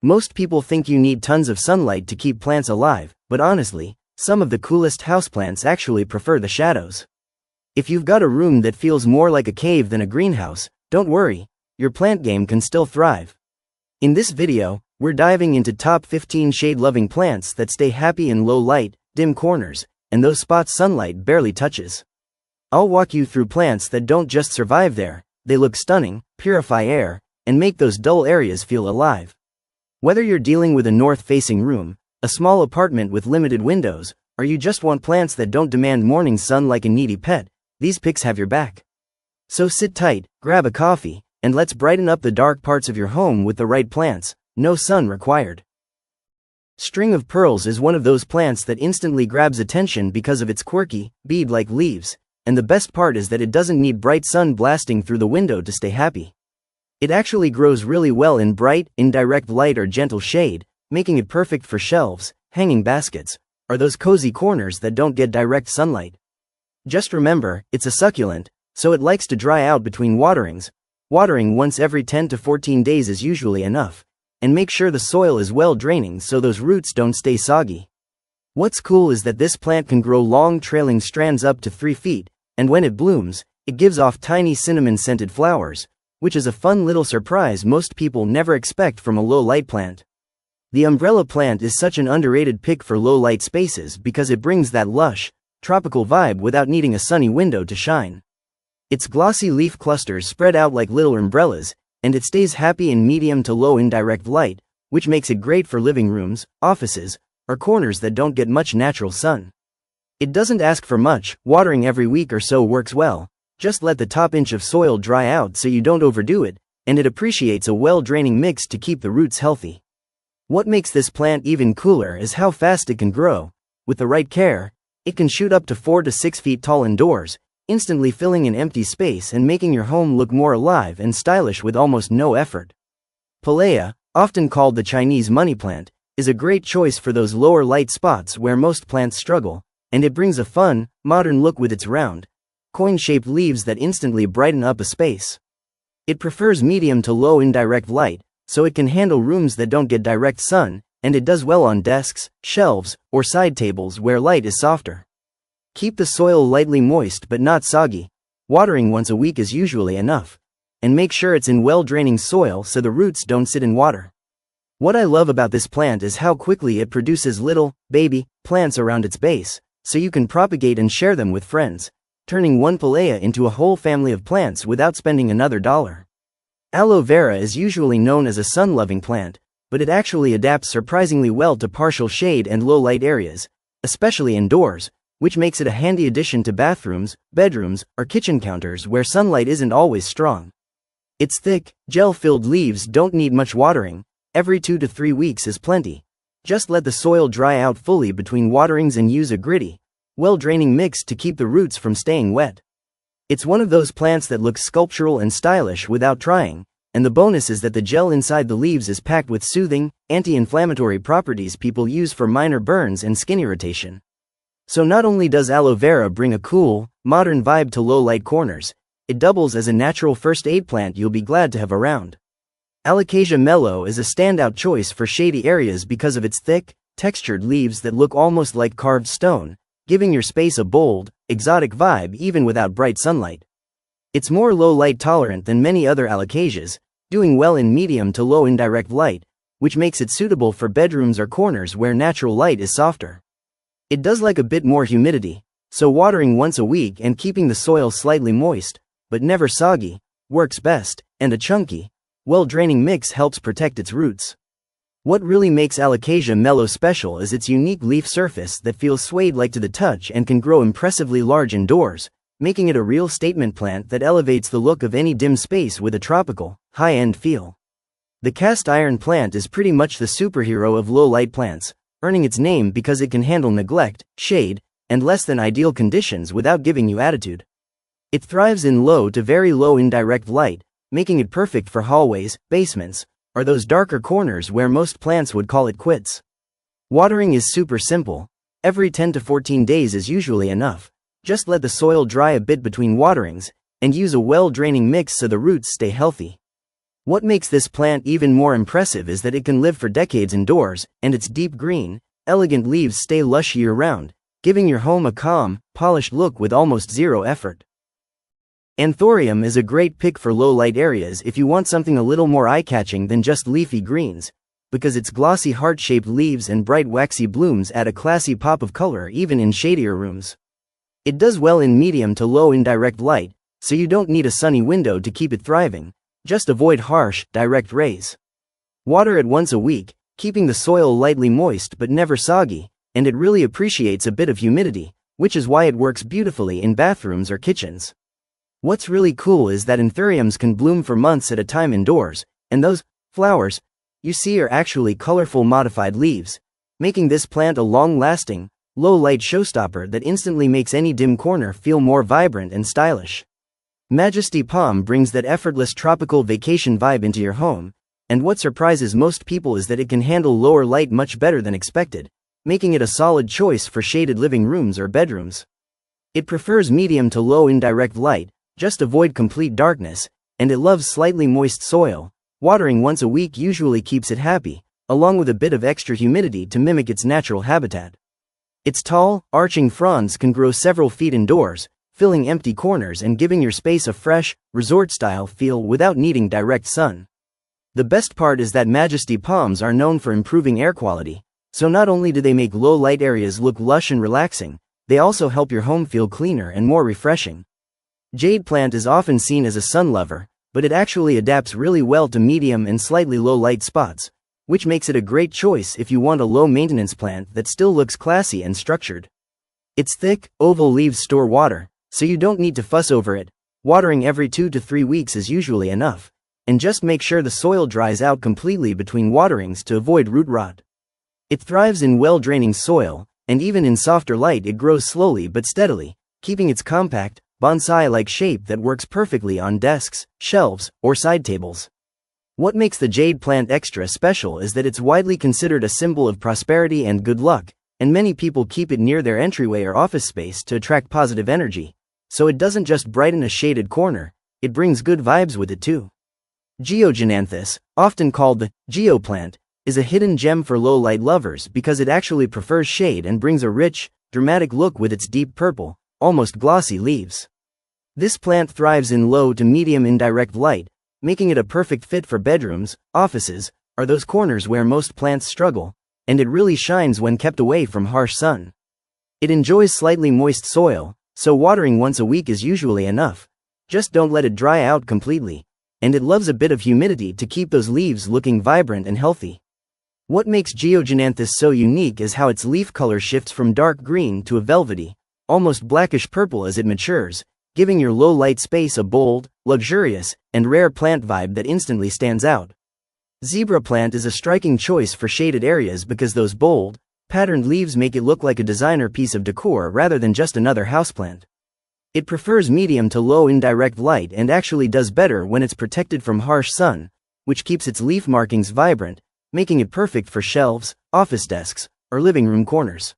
Most people think you need tons of sunlight to keep plants alive, but honestly, some of the coolest houseplants actually prefer the shadows. If you've got a room that feels more like a cave than a greenhouse, don't worry, your plant game can still thrive. In this video, we're diving into top 15 shade-loving plants that stay happy in low light, dim corners, and those spots sunlight barely touches. I'll walk you through plants that don't just survive there, they look stunning, purify air, and make those dull areas feel alive. Whether you're dealing with a north-facing room, a small apartment with limited windows, or you just want plants that don't demand morning sun like a needy pet, these picks have your back. So sit tight, grab a coffee, and let's brighten up the dark parts of your home with the right plants, no sun required. String of pearls is one of those plants that instantly grabs attention because of its quirky, bead-like leaves, and the best part is that it doesn't need bright sun blasting through the window to stay happy. It actually grows really well in bright, indirect light or gentle shade, making it perfect for shelves, hanging baskets, or those cozy corners that don't get direct sunlight. Just remember, it's a succulent, so it likes to dry out between waterings. Watering once every 10 to 14 days is usually enough, and make sure the soil is well draining so those roots don't stay soggy. What's cool is that this plant can grow long trailing strands up to 3 feet, and when it blooms, it gives off tiny cinnamon-scented flowers, which is a fun little surprise most people never expect from a low-light plant. The umbrella plant is such an underrated pick for low-light spaces because it brings that lush, tropical vibe without needing a sunny window to shine. Its glossy leaf clusters spread out like little umbrellas, and it stays happy in medium to low indirect light, which makes it great for living rooms, offices, or corners that don't get much natural sun. It doesn't ask for much, watering every week or so works well. Just let the top inch of soil dry out so you don't overdo it, and it appreciates a well-draining mix to keep the roots healthy. What makes this plant even cooler is how fast it can grow. With the right care, it can shoot up to 4 to 6 feet tall indoors, instantly filling an empty space and making your home look more alive and stylish with almost no effort. Pilea, often called the Chinese money plant, is a great choice for those lower light spots where most plants struggle, and it brings a fun, modern look with its round, coin-shaped leaves that instantly brighten up a space. It prefers medium to low indirect light, so it can handle rooms that don't get direct sun, and it does well on desks, shelves, or side tables where light is softer. Keep the soil lightly moist but not soggy. Watering once a week is usually enough. And make sure it's in well-draining soil so the roots don't sit in water. What I love about this plant is how quickly it produces little, baby, plants around its base, so you can propagate and share them with friends, turning one pilea into a whole family of plants without spending another dollar. Aloe vera is usually known as a sun-loving plant, but it actually adapts surprisingly well to partial shade and low-light areas, especially indoors, which makes it a handy addition to bathrooms, bedrooms, or kitchen counters where sunlight isn't always strong. Its thick, gel-filled leaves don't need much watering. Every 2 to 3 weeks is plenty. Just let the soil dry out fully between waterings and use a gritty, well-draining mix to keep the roots from staying wet. It's one of those plants that looks sculptural and stylish without trying, and the bonus is that the gel inside the leaves is packed with soothing, anti-inflammatory properties people use for minor burns and skin irritation. So not only does aloe vera bring a cool, modern vibe to low-light corners, it doubles as a natural first aid plant you'll be glad to have around. Alocasia mellow is a standout choice for shady areas because of its thick, textured leaves that look almost like carved stone, giving your space a bold, exotic vibe even without bright sunlight. It's more low-light tolerant than many other alocasias, doing well in medium to low indirect light, which makes it suitable for bedrooms or corners where natural light is softer. It does like a bit more humidity, so watering once a week and keeping the soil slightly moist, but never soggy, works best, and a chunky, well-draining mix helps protect its roots. What really makes Alocasia mellow special is its unique leaf surface that feels suede-like to the touch and can grow impressively large indoors, making it a real statement plant that elevates the look of any dim space with a tropical, high-end feel. The cast iron plant is pretty much the superhero of low-light plants, earning its name because it can handle neglect, shade, and less than ideal conditions without giving you attitude. It thrives in low to very low indirect light, making it perfect for hallways, basements, or those darker corners where most plants would call it quits. Watering is super simple. Every 10 to 14 days is usually enough. Just let the soil dry a bit between waterings, and use a well-draining mix so the roots stay healthy. What makes this plant even more impressive is that it can live for decades indoors, and its deep green, elegant leaves stay lush year-round, giving your home a calm, polished look with almost zero effort. Anthurium is a great pick for low-light areas if you want something a little more eye-catching than just leafy greens, because its glossy heart-shaped leaves and bright waxy blooms add a classy pop of color even in shadier rooms. It does well in medium to low indirect light, so you don't need a sunny window to keep it thriving. Just avoid harsh, direct rays. Water it once a week, keeping the soil lightly moist but never soggy, and it really appreciates a bit of humidity, which is why it works beautifully in bathrooms or kitchens. What's really cool is that anthuriums can bloom for months at a time indoors, and those flowers you see are actually colorful modified leaves, making this plant a long-lasting, low-light showstopper that instantly makes any dim corner feel more vibrant and stylish. Majesty Palm brings that effortless tropical vacation vibe into your home, and what surprises most people is that it can handle lower light much better than expected, making it a solid choice for shaded living rooms or bedrooms. It prefers medium to low indirect light, just avoid complete darkness, and it loves slightly moist soil. Watering once a week usually keeps it happy, along with a bit of extra humidity to mimic its natural habitat. Its tall, arching fronds can grow several feet indoors, filling empty corners and giving your space a fresh, resort-style feel without needing direct sun. The best part is that Majesty Palms are known for improving air quality, so not only do they make low-light areas look lush and relaxing, they also help your home feel cleaner and more refreshing. Jade plant is often seen as a sun lover, but it actually adapts really well to medium and slightly low-light spots, which makes it a great choice if you want a low-maintenance plant that still looks classy and structured. Its thick, oval leaves store water, so you don't need to fuss over it. Watering every 2 to 3 weeks is usually enough, and just make sure the soil dries out completely between waterings to avoid root rot. It thrives in well-draining soil, and even in softer light it grows slowly but steadily, keeping its compact, bonsai-like shape that works perfectly on desks, shelves, or side tables. What makes the jade plant extra special is that it's widely considered a symbol of prosperity and good luck, and many people keep it near their entryway or office space to attract positive energy. So it doesn't just brighten a shaded corner, it brings good vibes with it too. Geogynanthus, often called the Geo plant, is a hidden gem for low-light lovers because it actually prefers shade and brings a rich, dramatic look with its deep purple, almost glossy leaves. This plant thrives in low to medium indirect light, making it a perfect fit for bedrooms, offices, or those corners where most plants struggle, and it really shines when kept away from harsh sun. It enjoys slightly moist soil, so watering once a week is usually enough. Just don't let it dry out completely. And it loves a bit of humidity to keep those leaves looking vibrant and healthy. What makes Geogynanthus so unique is how its leaf color shifts from dark green to a velvety, almost blackish purple as it matures, giving your low-light space a bold, luxurious, and rare plant vibe that instantly stands out. Zebra plant is a striking choice for shaded areas because those bold, patterned leaves make it look like a designer piece of decor rather than just another houseplant. It prefers medium to low indirect light and actually does better when it's protected from harsh sun, which keeps its leaf markings vibrant, making it perfect for shelves, office desks, or living room corners.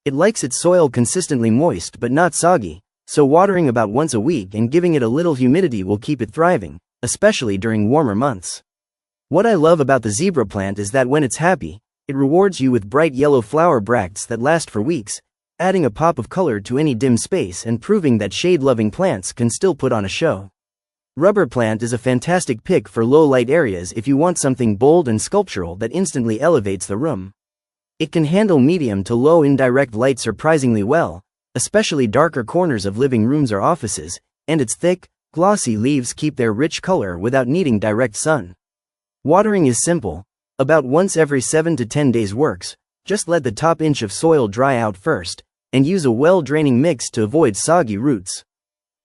It likes its soil consistently moist but not soggy, so watering about once a week and giving it a little humidity will keep it thriving, especially during warmer months. What I love about the zebra plant is that when it's happy, it rewards you with bright yellow flower bracts that last for weeks, adding a pop of color to any dim space and proving that shade-loving plants can still put on a show. Rubber plant is a fantastic pick for low-light areas if you want something bold and sculptural that instantly elevates the room. It can handle medium to low indirect light surprisingly well, especially darker corners of living rooms or offices, and its thick, glossy leaves keep their rich color without needing direct sun. Watering is simple. About once every 7 to 10 days works. Just let the top inch of soil dry out first, and use a well-draining mix to avoid soggy roots.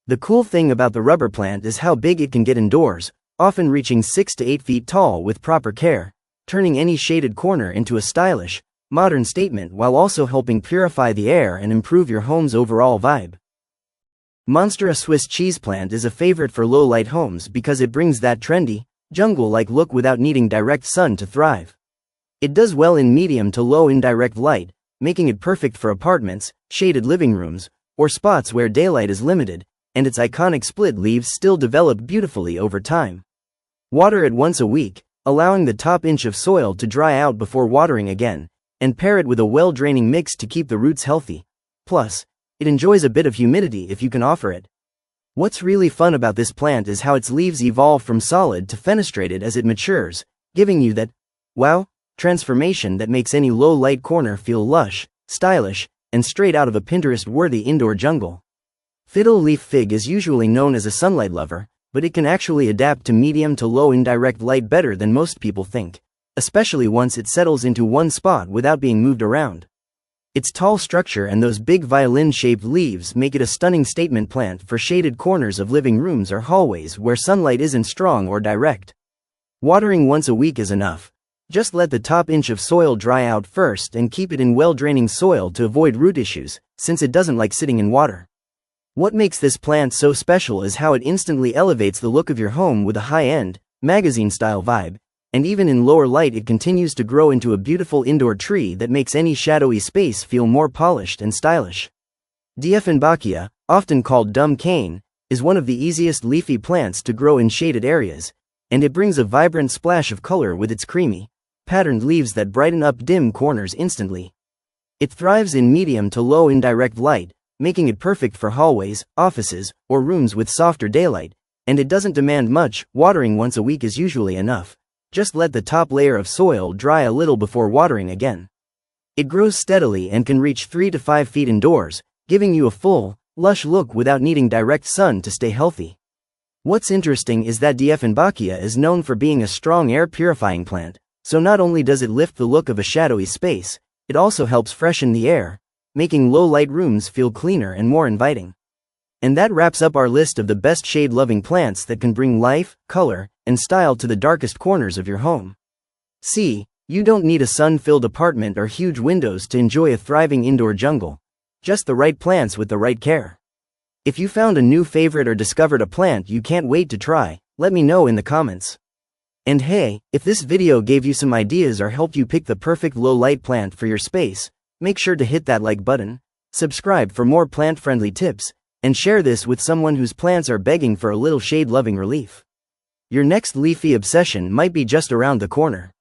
The cool thing about the rubber plant is how big it can get indoors, often reaching 6 to 8 feet tall with proper care, turning any shaded corner into a stylish, modern statement while also helping purify the air and improve your home's overall vibe. Monstera Swiss cheese plant is a favorite for low-light homes because it brings that trendy, jungle-like look without needing direct sun to thrive. It does well in medium to low indirect light, making it perfect for apartments, shaded living rooms, or spots where daylight is limited, and its iconic split leaves still develop beautifully over time. Water it once a week, allowing the top inch of soil to dry out before watering again, and pair it with a well-draining mix to keep the roots healthy. Plus, it enjoys a bit of humidity if you can offer it. What's really fun about this plant is how its leaves evolve from solid to fenestrated as it matures, giving you that, wow, transformation that makes any low-light corner feel lush, stylish, and straight out of a Pinterest-worthy indoor jungle. Fiddle leaf fig is usually known as a sunlight lover, but it can actually adapt to medium to low indirect light better than most people think, especially once it settles into one spot without being moved around. Its tall structure and those big violin-shaped leaves make it a stunning statement plant for shaded corners of living rooms or hallways where sunlight isn't strong or direct. Watering once a week is enough. Just let the top inch of soil dry out first and keep it in well-draining soil to avoid root issues, since it doesn't like sitting in water. What makes this plant so special is how it instantly elevates the look of your home with a high-end, magazine-style vibe, and even in lower light it continues to grow into a beautiful indoor tree that makes any shadowy space feel more polished and stylish. Dieffenbachia, often called dumb cane, is one of the easiest leafy plants to grow in shaded areas, and it brings a vibrant splash of color with its creamy, patterned leaves that brighten up dim corners instantly. It thrives in medium to low indirect light, making it perfect for hallways, offices, or rooms with softer daylight, and it doesn't demand much. Watering once a week is usually enough. Just let the top layer of soil dry a little before watering again. It grows steadily and can reach 3 to 5 feet indoors, giving you a full, lush look without needing direct sun to stay healthy. What's interesting is that Dieffenbachia is known for being a strong air-purifying plant, so not only does it lift the look of a shadowy space, it also helps freshen the air, making low-light rooms feel cleaner and more inviting. And that wraps up our list of the best shade-loving plants that can bring life, color, and style to the darkest corners of your home. See, you don't need a sun-filled apartment or huge windows to enjoy a thriving indoor jungle. Just the right plants with the right care. If you found a new favorite or discovered a plant you can't wait to try, let me know in the comments. And hey, if this video gave you some ideas or helped you pick the perfect low-light plant for your space, make sure to hit that like button, subscribe for more plant-friendly tips, and share this with someone whose plants are begging for a little shade-loving relief. Your next leafy obsession might be just around the corner.